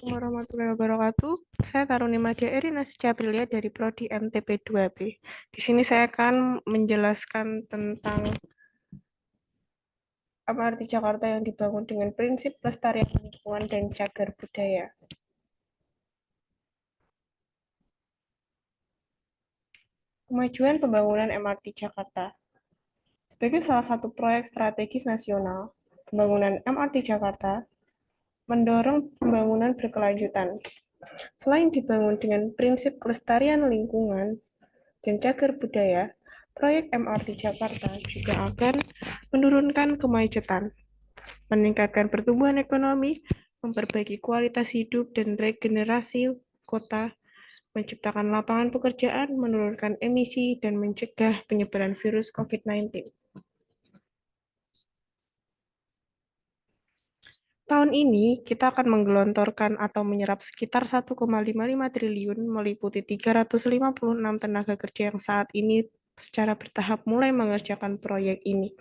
Assalamualaikum warahmatullahi wabarakatuh. Saya Taruni Madia Erina Sucaprilia dari Prodi MTP 2B. Di sini saya akan menjelaskan tentang MRT Jakarta yang dibangun dengan prinsip pelestarian lingkungan dan cagar budaya. Kemajuan pembangunan MRT Jakarta. Sebagai salah satu proyek strategis nasional, pembangunan MRT Jakarta mendorong pembangunan berkelanjutan. Selain dibangun dengan prinsip kelestarian lingkungan dan cagar budaya, proyek MRT Jakarta juga akan menurunkan kemacetan, meningkatkan pertumbuhan ekonomi, memperbaiki kualitas hidup dan regenerasi kota, menciptakan lapangan pekerjaan, menurunkan emisi, dan mencegah penyebaran virus COVID-19. Tahun ini, kita akan menggelontorkan atau menyerap sekitar 1,55 triliun, meliputi 356 tenaga kerja yang saat ini secara bertahap mulai mengerjakan proyek ini.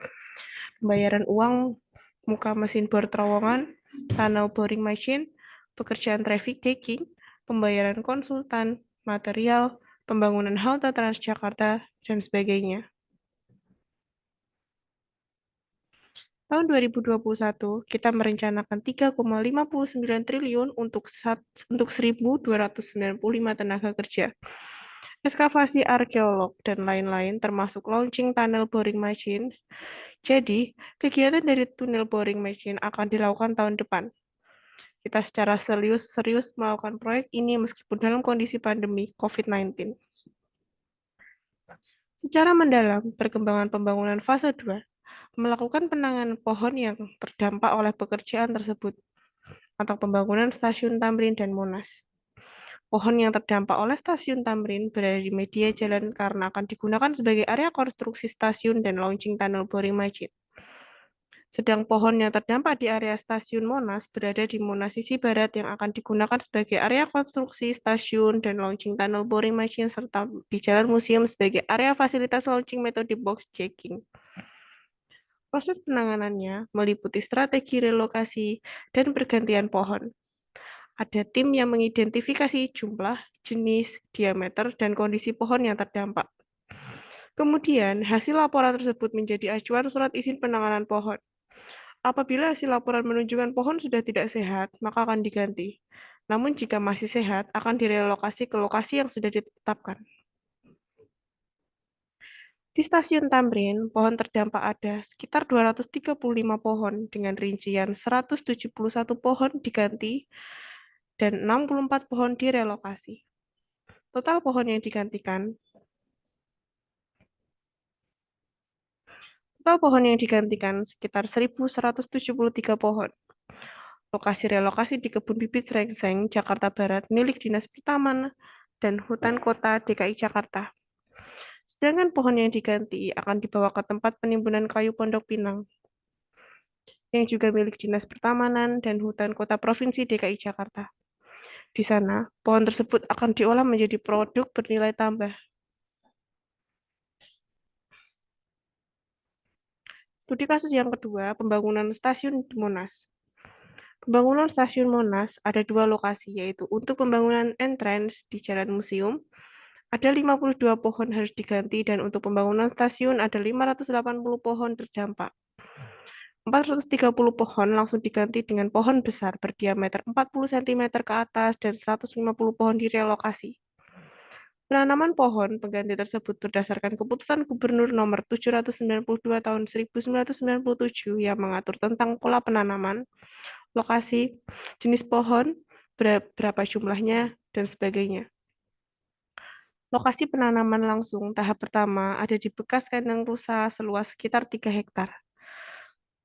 Pembayaran uang muka mesin bor terowongan, tunnel boring machine, pekerjaan traffic tagging, pembayaran konsultan, material, pembangunan halte Transjakarta, dan sebagainya. Tahun 2021, kita merencanakan 3,59 triliun untuk 1.295 tenaga kerja. Ekskavasi arkeolog dan lain-lain termasuk launching tunnel boring machine. Jadi, kegiatan dari tunnel boring machine akan dilakukan tahun depan. Kita secara serius melakukan proyek ini meskipun dalam kondisi pandemi COVID-19. Secara mendalam, perkembangan pembangunan fase 2 melakukan penanganan pohon yang terdampak oleh pekerjaan tersebut atau pembangunan stasiun Tamrin dan Monas. Pohon yang terdampak oleh stasiun Tamrin berada di media jalan karena akan digunakan sebagai area konstruksi stasiun dan launching tunnel boring machine. Sedang pohon yang terdampak di area stasiun Monas berada di Monas sisi barat yang akan digunakan sebagai area konstruksi stasiun dan launching tunnel boring machine serta di Jalan Museum sebagai area fasilitas launching metode box checking. Proses penanganannya meliputi strategi relokasi dan pergantian pohon. Ada tim yang mengidentifikasi jumlah, jenis, diameter, dan kondisi pohon yang terdampak. Kemudian, hasil laporan tersebut menjadi acuan surat izin penanganan pohon. Apabila hasil laporan menunjukkan pohon sudah tidak sehat, maka akan diganti. Namun jika masih sehat, akan direlokasi ke lokasi yang sudah ditetapkan. Di stasiun Tamrin, pohon terdampak ada sekitar 235 pohon dengan rincian 171 pohon diganti dan 64 pohon direlokasi. Total pohon yang digantikan sekitar 1.173 pohon. Lokasi relokasi di Kebun Bibit Srengseng, Jakarta Barat milik Dinas Pertamanan dan Hutan Kota DKI Jakarta. Sedangkan pohon yang diganti akan dibawa ke tempat penimbunan kayu Pondok Pinang, yang juga milik Dinas Pertamanan dan Hutan Kota Provinsi DKI Jakarta. Di sana, pohon tersebut akan diolah menjadi produk bernilai tambah. Studi kasus yang kedua, pembangunan stasiun Monas. Pembangunan stasiun Monas ada dua lokasi, yaitu untuk pembangunan entrance di Jalan Museum, ada 52 pohon harus diganti, dan untuk pembangunan stasiun ada 580 pohon terdampak. 430 pohon langsung diganti dengan pohon besar berdiameter 40 cm ke atas dan 150 pohon direlokasi. Penanaman pohon pengganti tersebut berdasarkan keputusan Gubernur Nomor 792 Tahun 1997 yang mengatur tentang pola penanaman, lokasi, jenis pohon, berapa jumlahnya, dan sebagainya. Lokasi penanaman langsung tahap pertama ada di bekas kandang rusa seluas sekitar 3 hektar.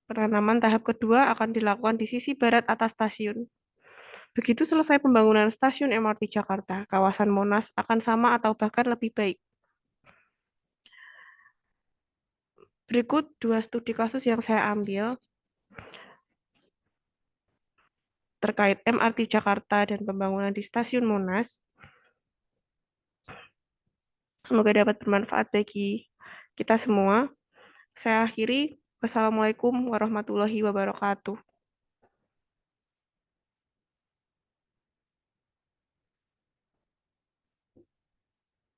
Penanaman tahap kedua akan dilakukan di sisi barat atas stasiun. Begitu selesai pembangunan stasiun MRT Jakarta, kawasan Monas akan sama atau bahkan lebih baik. Berikut dua studi kasus yang saya ambil terkait MRT Jakarta dan pembangunan di stasiun Monas. Semoga dapat bermanfaat bagi kita semua. Saya akhiri. Wassalamualaikum warahmatullahi wabarakatuh.